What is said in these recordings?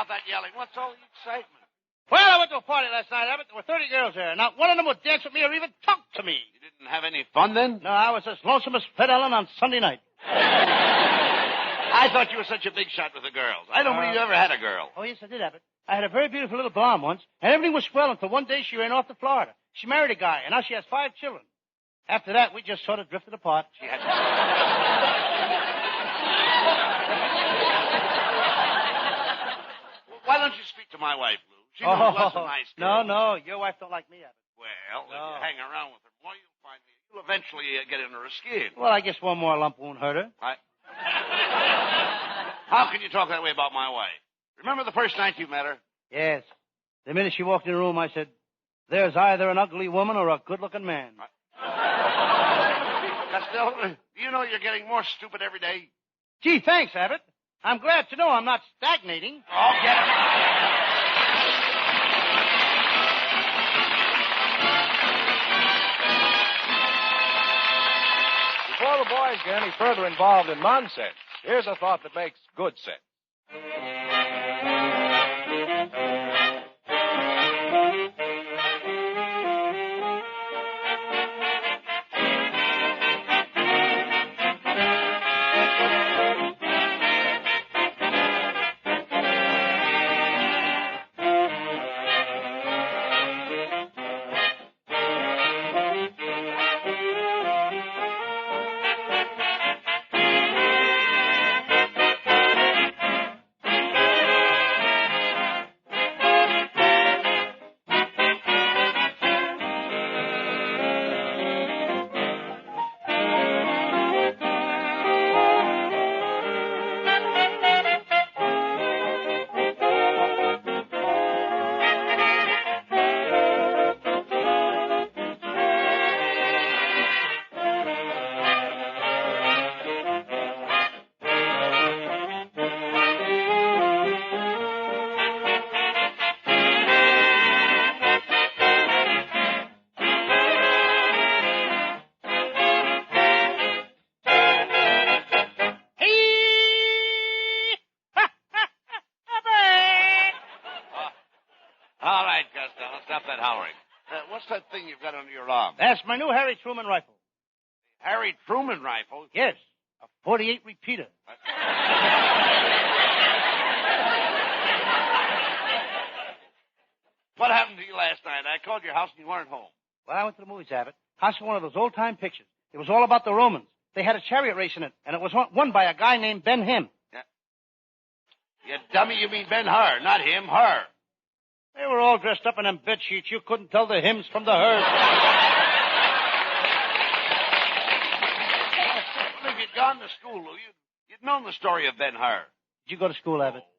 Stop that yelling. What's all the excitement? Well, I went to a party last night, Abbott. There were 30 girls there. Not one of them would dance with me or even talk to me. You didn't have any fun then? No, I was as lonesome as Fred Ellen on Sunday night. I thought you were such a big shot with the girls. I don't believe you ever had a girl. Oh, yes, I did, Abbott. I had a very beautiful little blonde once, and everything was swell until one day she ran off to Florida. She married a guy, and now she has 5 children. After that, we just sort of drifted apart. She had... Why don't you speak to my wife, Lou? She knows lots of nice girls. No, your wife don't like me, Abbott. Well, if you hang around with her more, you'll find me. You'll eventually get under her skin. Well, I guess one more lump won't hurt her. How can you talk that way about my wife? Remember the first night you met her? Yes. The minute she walked in the room, I said, there's either an ugly woman or a good-looking man. Costello, do you know you're getting more stupid every day? Gee, thanks, Abbott. I'm glad to know I'm not stagnating. Oh, get it. Before the boys get any further involved in nonsense, here's a thought that makes good sense. What's that thing you've got under your arm? That's my new Harry Truman rifle. Harry Truman rifle? Yes, a .48 repeater. What happened to you last night? I called your house and you weren't home. Well, I went to the movies, Abbott. I saw one of those old-time pictures. It was all about the Romans. They had a chariot race in it, and it was won by a guy named Ben Him. Yeah. You dummy, you mean Ben Hur, not him, her. They were all dressed up in them bed sheets. You couldn't tell the hymns from the hers. If you'd gone to school, Lou, you'd known the story of Ben Hur. Did you go to school, Abbott? Oh,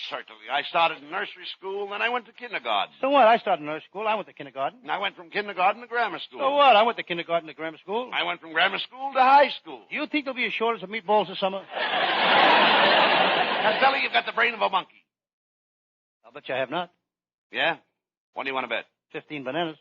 certainly. I started in nursery school, then I went to kindergarten. So what? I started in nursery school. I went to kindergarten. And I went from kindergarten to grammar school. So what? I went to kindergarten to grammar school. I went from grammar school to high school. Do you think there'll be a shortage of meatballs this summer? Costello, you've got the brain of a monkey. I'll bet you I have not. Yeah? What do you want to bet? 15 bananas.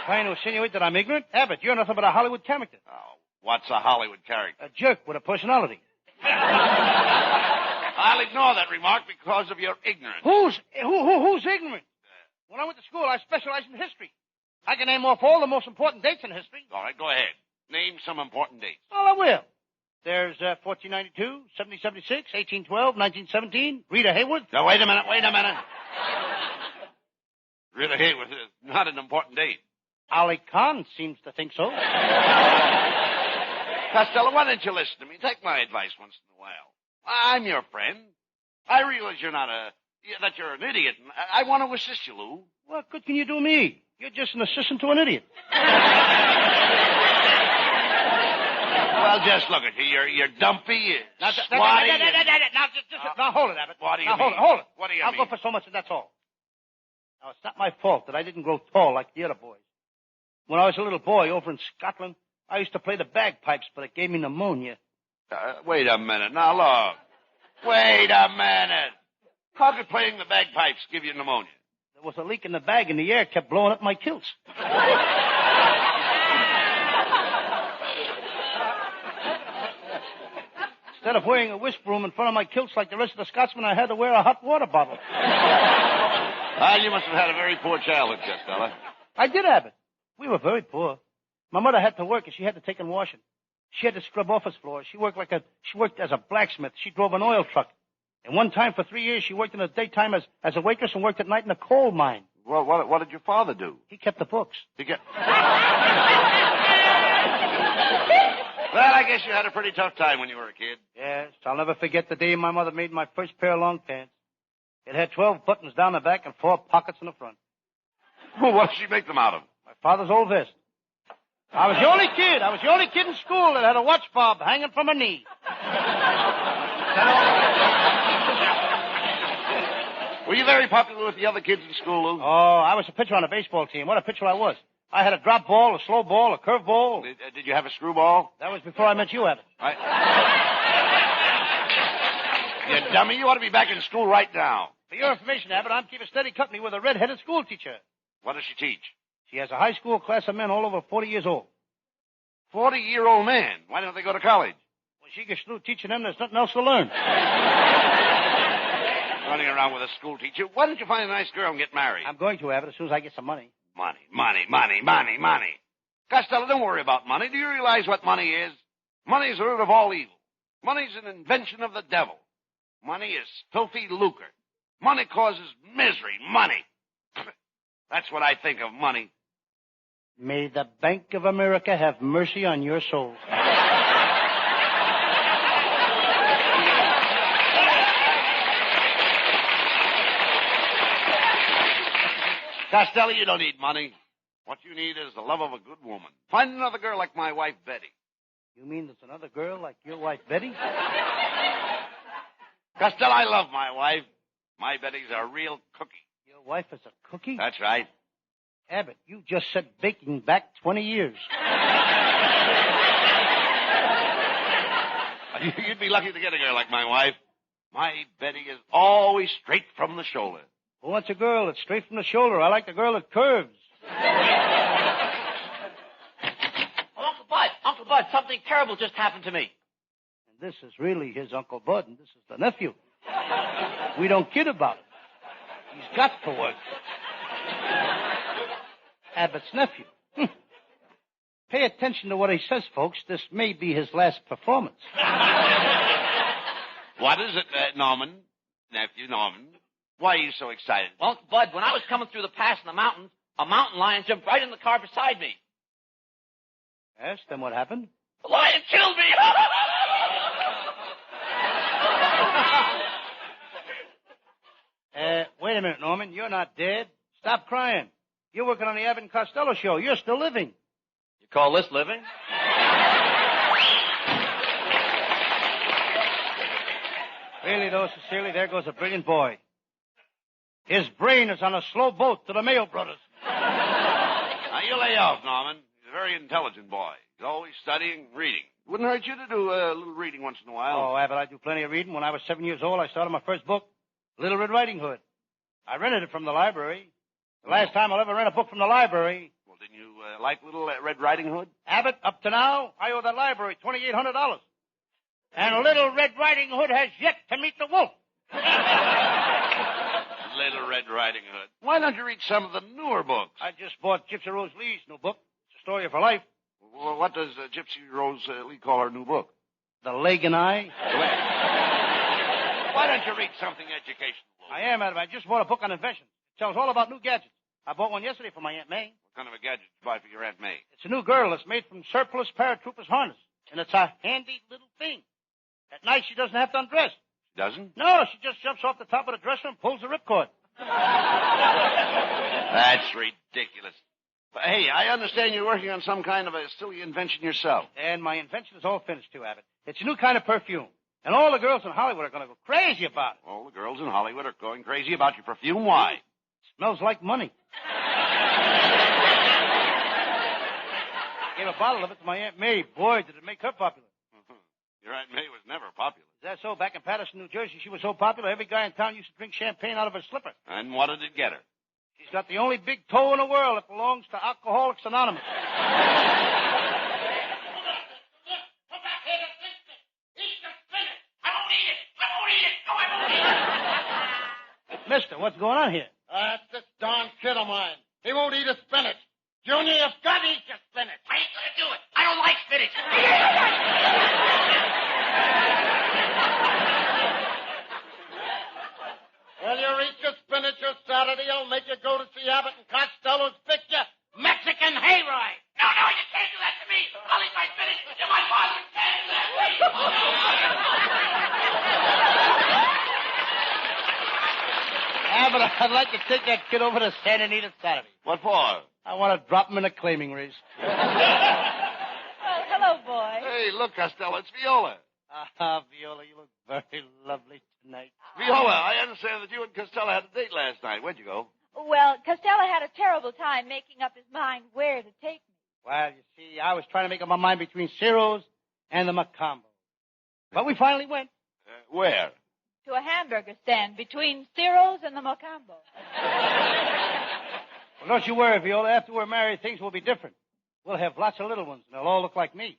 Trying to insinuate that I'm ignorant? Abbott, you're nothing but a Hollywood character. Oh, what's a Hollywood character? A jerk with a personality. I'll ignore that remark because of your ignorance. Who's ignorant? When I went to school, I specialized in history. I can name off all the most important dates in history. All right, go ahead. Name some important dates. Well, I will. There's 1492, 1776, 1812, 1917, Rita Hayworth. Now, wait a minute. Rita Hayworth is not an important date. Ali Khan seems to think so. Costello, why don't you listen to me? Take my advice once in a while. I'm your friend. I realize that you're an idiot, and I want to assist you, Lou. What good can you do me? You're just an assistant to an idiot. Well, just look at you. You're dumpy, squatty. Now, hold it, Abbott. What do you mean? Hold it. What do you I'll mean? go for so much, and that's all. Now, it's not my fault that I didn't grow tall like the other boys. When I was a little boy over in Scotland, I used to play the bagpipes, but it gave me pneumonia. Wait a minute. Now, look. Wait a minute. How could playing the bagpipes give you pneumonia? There was a leak in the bag, and the air kept blowing up my kilts. Instead of wearing a whisk broom in front of my kilts like the rest of the Scotsmen, I had to wear a hot water bottle. You must have had a very poor childhood, Costello. I did, Abbott. We were very poor. My mother had to work, and she had to take in washing. She had to scrub office floors. She worked as a blacksmith. She drove an oil truck. And one time for 3 years, she worked in the daytime as a waitress and worked at night in a coal mine. Well, what did your father do? He kept the books. Well, I guess you had a pretty tough time when you were a kid. Yes, I'll never forget the day my mother made my first pair of long pants. It had 12 buttons down the back and 4 pockets in the front. Well, what did she make them out of? My father's old vest. I was the only kid in school that had a watch fob hanging from her knee. Were you very popular with the other kids in school, Lou? Oh, I was a pitcher on a baseball team. What a pitcher I was. I had a drop ball, a slow ball, a curve ball. Did you have a screwball? That was before I met you, Abbott. You dummy, you ought to be back in school right now. For your information, Abbott, I'm keeping steady company with a red-headed school teacher. What does she teach? She has a high school class of men all over 40 years old. 40-year-old man? Why don't they go to college? When she gets through teaching them, there's nothing else to learn. Running around with a school teacher. Why don't you find a nice girl and get married? I'm going to, Abbott, as soon as I get some money. Money. Costello, don't worry about money. Do you realize what money is? Money is the root of all evil. Money's an invention of the devil. Money is filthy lucre. Money causes misery. Money. That's what I think of money. May the Bank of America have mercy on your soul. Costello, you don't need money. What you need is the love of a good woman. Find another girl like my wife, Betty. You mean there's another girl like your wife, Betty? Costello, I love my wife. My Betty's a real cookie. Your wife is a cookie? That's right. Abbott, you just set baking back 20 years. You'd be lucky to get a girl like my wife. My Betty is always straight from the shoulder. Who wants a girl that's straight from the shoulder? I like the girl that curves. Uncle Bud, something terrible just happened to me. And this is really his Uncle Bud, and this is the nephew. We don't kid about it. He's got to work. Abbott's nephew. Pay attention to what he says, folks. This may be his last performance. What is it, Norman? Nephew Norman? Why are you so excited? Well, Uncle Bud, when I was coming through the pass in the mountains, a mountain lion jumped right in the car beside me. Yes, then what happened? The lion killed me! Wait a minute, Norman. You're not dead. Stop crying. You're working on the Abbott and Costello show. You're still living. You call this living? Really, though, sincerely, there goes a brilliant boy. His brain is on a slow boat to the Mayo Brothers. Now, you lay off, Norman. He's a very intelligent boy. He's always studying, reading. Wouldn't hurt you to do a little reading once in a while. Oh, Abbott, I do plenty of reading. When I was 7 years old, I started my first book, Little Red Riding Hood. I rented it from the library. The last time I'll ever rent a book from the library. Well, didn't you like Little Red Riding Hood? Abbott, up to now, I owe that library $2,800. And Little Red Riding Hood has yet to meet the wolf. Little Red Riding Hood. Why don't you read some of the newer books? I just bought Gypsy Rose Lee's new book. It's a story of her life. Well, what does Gypsy Rose Lee call her new book? The Leg and I. Why don't you read something educational? I am, Abbott. I just bought a book on inventions. It tells all about new gadgets. I bought one yesterday for my Aunt May. What kind of a gadget did you buy for your Aunt May? It's a new girdle that's made from surplus paratroopers' harness. And it's a handy little thing. At night, she doesn't have to undress. She doesn't? No, she just jumps off the top of the dresser and pulls the ripcord. That's ridiculous. But, hey, I understand you're working on some kind of a silly invention yourself. And my invention is all finished, too, Abbott. It's a new kind of perfume. And all the girls in Hollywood are going to go crazy about it. All the girls in Hollywood are going crazy about your perfume? Why? It smells like money. Gave a bottle of it to my Aunt May. Boy, did it make her popular. Your Aunt May was never popular. Is that so? Back in Patterson, New Jersey, she was so popular, every guy in town used to drink champagne out of her slipper. And what did it get her? She's got the only big toe in the world that belongs to Alcoholics Anonymous. Mister, what's going on here? That's this darn kid of mine. He won't eat his spinach. Junior, you've got to eat your spinach. I ain't gonna do it. I don't like spinach. Well, you eat your spinach or Saturday, I'll make you go to see Abbott and Costello's picture, Mexican Hayride. No, you can't do that to me. I'll eat my spinach. You're my father. You can't do that. Abbott, I'd like to take that kid over to Santa Anita Saturday. What for? I want to drop him in a claiming race. Oh, hello, boy. Hey, look, Costello, it's Viola. Viola, you look very lovely tonight. Viola, I understand that you and Costello had a date last night. Where'd you go? Well, Costello had a terrible time making up his mind where to take me. Well, you see, I was trying to make up my mind between Ciro's and the Macombo. But we finally went. Where? To a hamburger stand between Ciro's and the Mocambo. Well, don't you worry, Viola. After we're married, things will be different. We'll have lots of little ones, and they'll all look like me.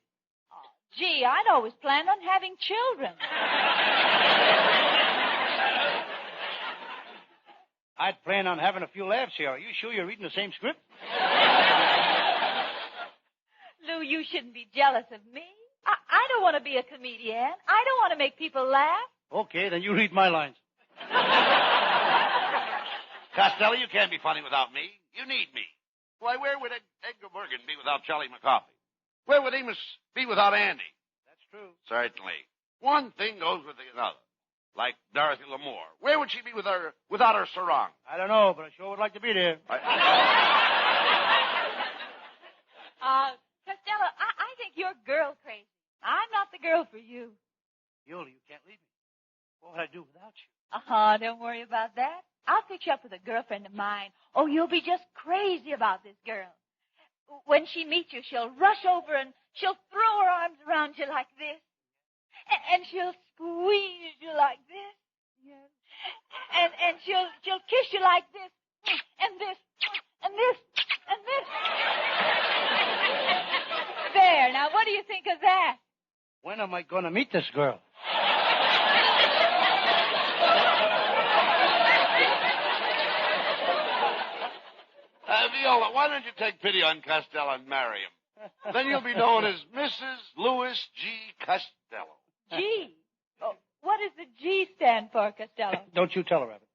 Oh, gee, I'd always planned on having children. I'd plan on having a few laughs here. Are you sure you're reading the same script? Lou, you shouldn't be jealous of me. I don't want to be a comedian. I don't want to make people laugh. Okay, then you read my lines. Costello, you can't be funny without me. You need me. Why, where would Edgar Bergen be without Charlie McCarthy? Where would Amos be without Andy? That's true. Certainly. One thing goes with another. Like Dorothy Lamour. Where would she be without her sarong? I don't know, but I sure would like to be there. Costello, I think you're girl crazy. I'm not the girl for you. Viola, you can't leave me. What would I do without you? Don't worry about that. I'll fix you up with a girlfriend of mine. Oh, you'll be just crazy about this girl. When she meets you, she'll rush over and she'll throw her arms around you like this. And she'll squeeze you like this. Yes. And she'll kiss you like this. And this. And this. And this. There. Now, what do you think of that? When am I going to meet this girl? Viola, why don't you take pity on Costello and marry him? Then you'll be known as Mrs. Louis G. Costello. G? Oh, what does the G stand for, Costello? Don't you tell her, Abbott.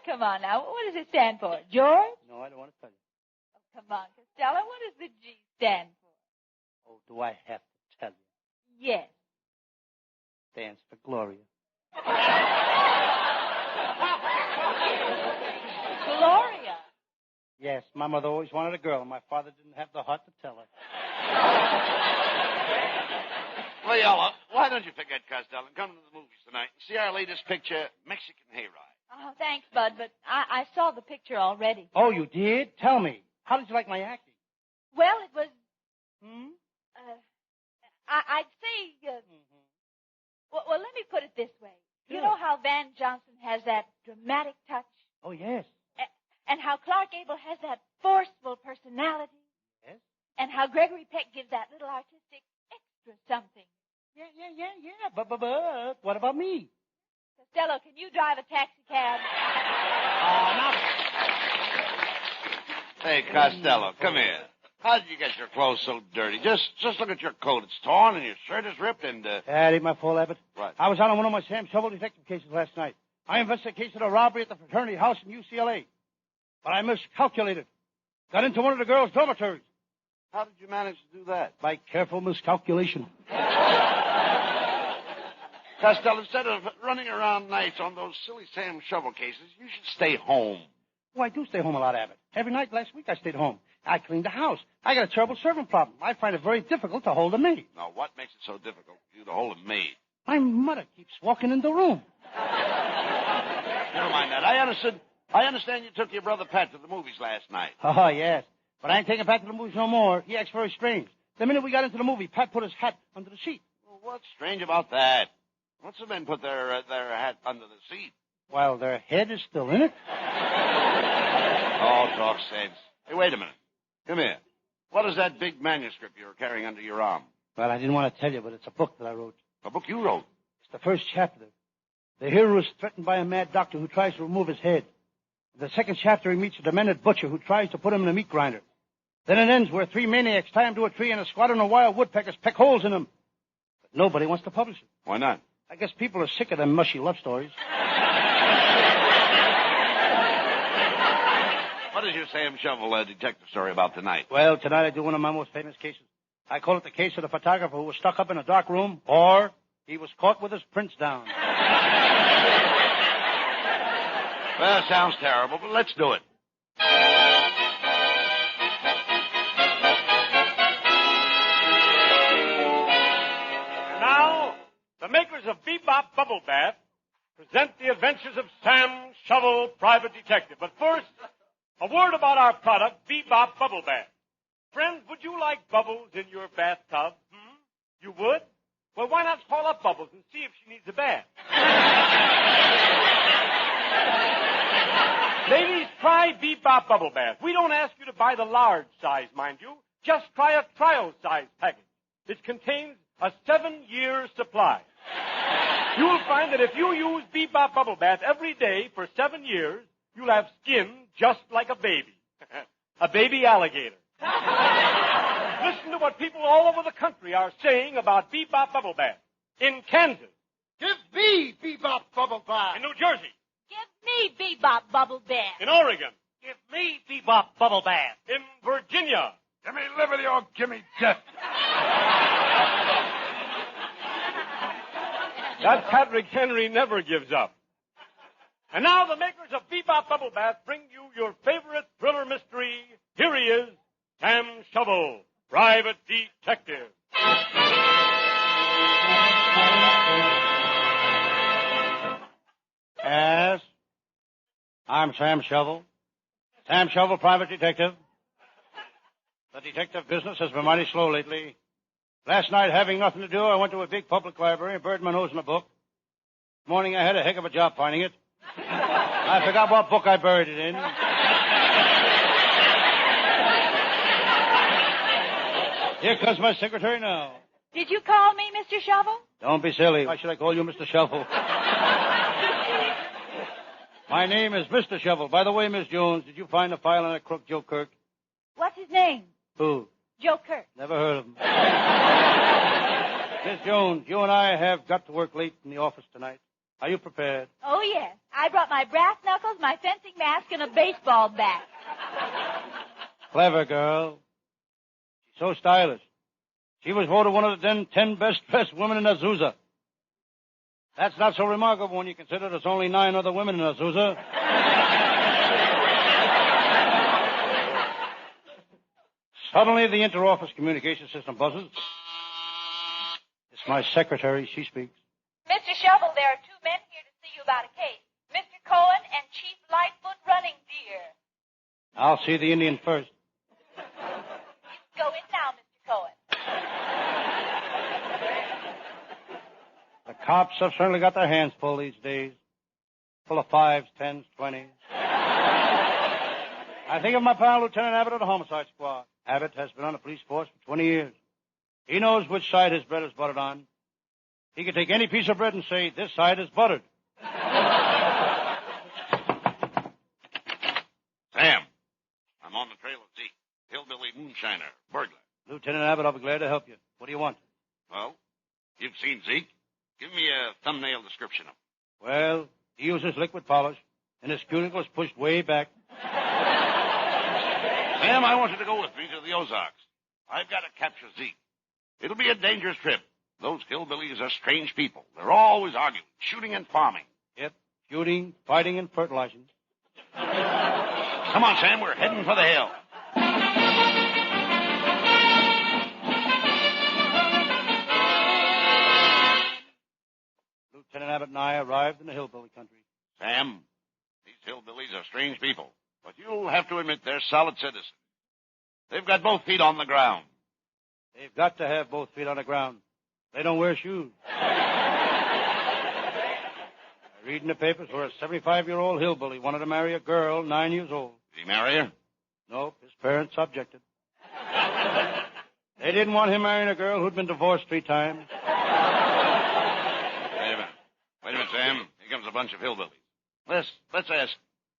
Come on now. What does it stand for? George? No, I don't want to tell you. Oh, come on, Costello. What does the G stand for? Oh, do I have to tell you? Yes. Stands for Gloria. Gloria. Yes, my mother always wanted a girl, and my father didn't have the heart to tell her. Viola, why don't you forget Costello and come to the movies tonight and see our latest picture, Mexican Hayride? Oh, thanks, Bud, but I saw the picture already. Oh, you did? Tell me. How did you like my acting? Well, it was... I'd say... Well, let me put it this way. Sure. You know how Van Johnson has that dramatic touch? Oh, yes. And how Clark Gable has that forceful personality? Yes. And how Gregory Peck gives that little artistic extra something? Yeah. But what about me? Costello, can you drive a taxi cab? Now... Hey, Costello, come here. How did you get your clothes so dirty? Just look at your coat. It's torn and your shirt is ripped and... That ain't my fault, Abbott. What? I was on one of my Sam Shovel detective cases last night. I investigated a case of a robbery at the fraternity house in UCLA. But I miscalculated. Got into one of the girls' dormitories. How did you manage to do that? By careful miscalculation. Costello, instead of running around nights on those silly Sam Shovel cases, you should stay home. Well, I do stay home a lot, Abbott. Every night last week I stayed home. I cleaned the house. I got a terrible servant problem. I find it very difficult to hold a maid. Now, what makes it so difficult for you to hold a maid? My mother keeps walking in the room. Never mind that. I understand you took your brother Pat to the movies last night. Oh, yes. But I ain't taking Pat to the movies no more. He acts very strange. The minute we got into the movie, Pat put his hat under the seat. Well, what's strange about that? Lots of men put their hat under the seat. While their head is still in it. Oh, talk sense. Hey, wait a minute. Come here. What is that big manuscript you're carrying under your arm? Well, I didn't want to tell you, but it's a book that I wrote. A book you wrote? It's the first chapter. The hero is threatened by a mad doctor who tries to remove his head. In the second chapter, he meets a demented butcher who tries to put him in a meat grinder. Then it ends where 3 maniacs tie him to a tree and a squadron of wild woodpeckers peck holes in him. But nobody wants to publish it. Why not? I guess people are sick of them mushy love stories. What is your Sam Shovel detective story about tonight? Well, tonight I do one of my most famous cases. I call it the case of the photographer who was stuck up in a dark room, or he was caught with his prints down. Well, sounds terrible, but let's do it. And now, the makers of Bebop Bubble Bath present the adventures of Sam Shovel, Private Detective. But first, a word about our product, Bebop Bubble Bath. Friends, would you like Bubbles in your bathtub? You would? Well, why not call up Bubbles and see if she needs a bath? Ladies, try Bebop Bubble Bath. We don't ask you to buy the large size, mind you. Just try a trial size package. It contains a 7-year supply. You'll find that if you use Bebop Bubble Bath every day for 7 years, you'll have skin just like a baby. A baby alligator. Listen to what people all over the country are saying about Bebop Bubble Bath. In Kansas. Give me Bebop Bubble Bath. In New Jersey. Give me Bebop Bubble Bath. In Oregon. Give me Bebop Bubble Bath. In Virginia. Give me liberty or give me death. That Patrick Henry never gives up. And now the makers of Bebop Bubble Bath bring you your favorite thriller mystery. Here he is, Sam Shovel, Private Detective. Yes? I'm Sam Shovel. Sam Shovel, Private Detective. The detective business has been mighty slow lately. Last night, having nothing to do, I went to a big public library and buried my nose in a book. This morning, I had a heck of a job finding it. I forgot what book I buried it in. Here comes my secretary now. Did you call me, Mr. Shovel? Don't be silly. Why should I call you Mr. Shovel? My name is Mr. Shovel. By the way, Miss Jones, did you find the file on that crook Joe Kirk? What's his name? Who? Joe Kirk. Never heard of him. Miss Jones, you and I have got to work late in the office tonight. Are you prepared? Oh, yes. I brought my brass knuckles, my fencing mask, and a baseball bat. Clever girl. She's so stylish. She was voted one of the 10 best-dressed women in Azusa. That's not so remarkable when you consider there's only 9 other women in Azusa. Suddenly, the inter-office communication system buzzes. It's my secretary. She speaks. Mr. Shovel, there are 2 men here to see you about a case. Mr. Cohen and Chief Lightfoot Running Deer. I'll see the Indian first. You can go in now, Mr. Cohen. The cops have certainly got their hands full these days. Full of 5s, 10s, 20s. I think of my pal, Lieutenant Abbott of the Homicide Squad. Abbott has been on the police force for 20 years. He knows which side his bread is buttered on. He can take any piece of bread and say, this side is buttered. Sam, I'm on the trail of Zeke, hillbilly moonshiner, burglar. Lieutenant Abbott, I'll be glad to help you. What do you want? Well, you've seen Zeke. Give me a thumbnail description of him. Well, he uses liquid polish, and his cuticle is pushed way back. Sam, I want you to go with me to the Ozarks. I've got to capture Zeke. It'll be a dangerous trip. Those hillbillies are strange people. They're always arguing, shooting and farming. Yep, shooting, fighting, and fertilizing. Come on, Sam, we're heading for the hill. Lieutenant Abbott and I arrived in the hillbilly country. Sam, these hillbillies are strange people, but you'll have to admit they're solid citizens. They've got both feet on the ground. They've got to have both feet on the ground. They don't wear shoes. I read in the papers where a 75-year-old hillbilly wanted to marry a girl 9 years old. Did he marry her? Nope, his parents objected. They didn't want him marrying a girl who'd been divorced 3 times. Wait a minute, Sam. Here comes a bunch of hillbillies. Let's ask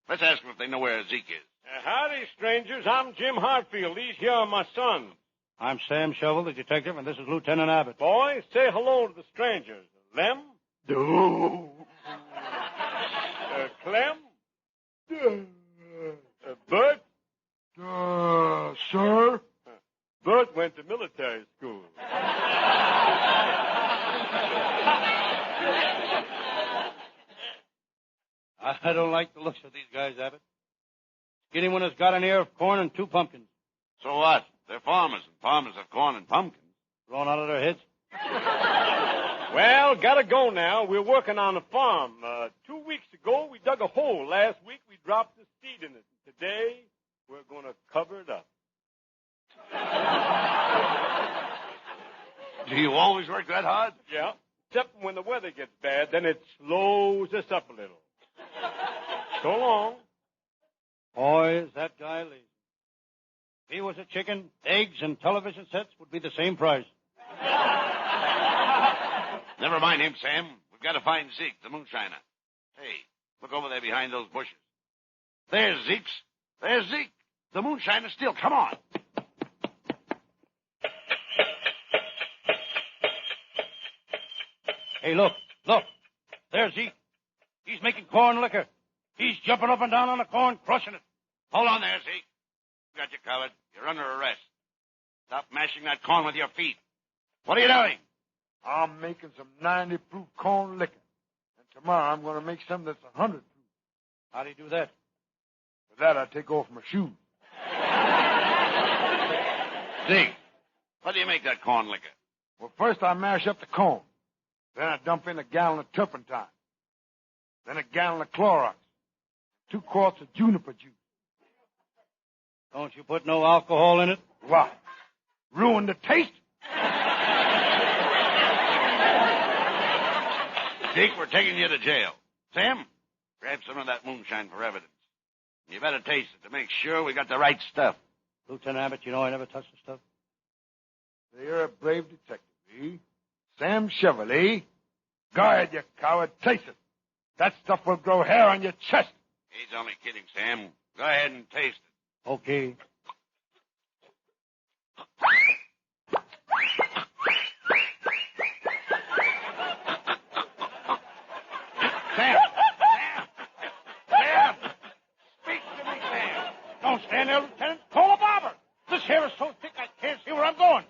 them if they know where Zeke is. Howdy, strangers. I'm Jim Hartfield. These here are my sons. I'm Sam Shovel, the detective, and this is Lieutenant Abbott. Boys, say hello to the strangers. Lem? Do. Clem? Bert? Sir? Bert went to military school. I don't like the looks of these guys, Abbott. Skinny one has got an ear of corn and 2 pumpkins. So what? They're farmers, and farmers have corn and pumpkins. Thrown out of their heads? Well, gotta go now. We're working on a farm. 2 weeks ago, we dug a hole. Last week, we dropped the seed in it. Today, we're going to cover it up. Do you always work that hard? Yeah. Except when the weather gets bad, then it slows us up a little. So long. Boy, is that guy lazy. If he was a chicken, eggs and television sets would be the same price. Never mind him, Sam. We've got to find Zeke, the moonshiner. Hey, look over there behind those bushes. There's Zeke's. There's Zeke. The moonshiner still. Come on. Hey, look. There's Zeke. He's making corn liquor. He's jumping up and down on the corn, crushing it. Hold on there, Zeke. Got you covered. You're under arrest. Stop mashing that corn with your feet. What are you doing? I'm making some 90 proof corn liquor. And tomorrow I'm going to make some that's 100 proof. How do you do that? For that, I take off my shoes. Zeke, how do you make that corn liquor? Well, first I mash up the corn. Then I dump in a gallon of turpentine. Then a gallon of Clorox. 2 quarts of juniper juice. Don't you put no alcohol in it? Why? Ruin the taste? Zeke, we're taking you to jail. Sam, grab some of that moonshine for evidence. You better taste it to make sure we got the right stuff. Lieutenant Abbott, you know I never touch the stuff. So you're a brave detective, eh? Sam Shovel, eh? Go ahead, you coward. Taste it. That stuff will grow hair on your chest. He's only kidding, Sam. Go ahead and taste it. Okay. Sam! Sam! Speak to me, Sam! Don't stand there, Lieutenant. Call a barber. This hair is so thick I can't see where I'm going.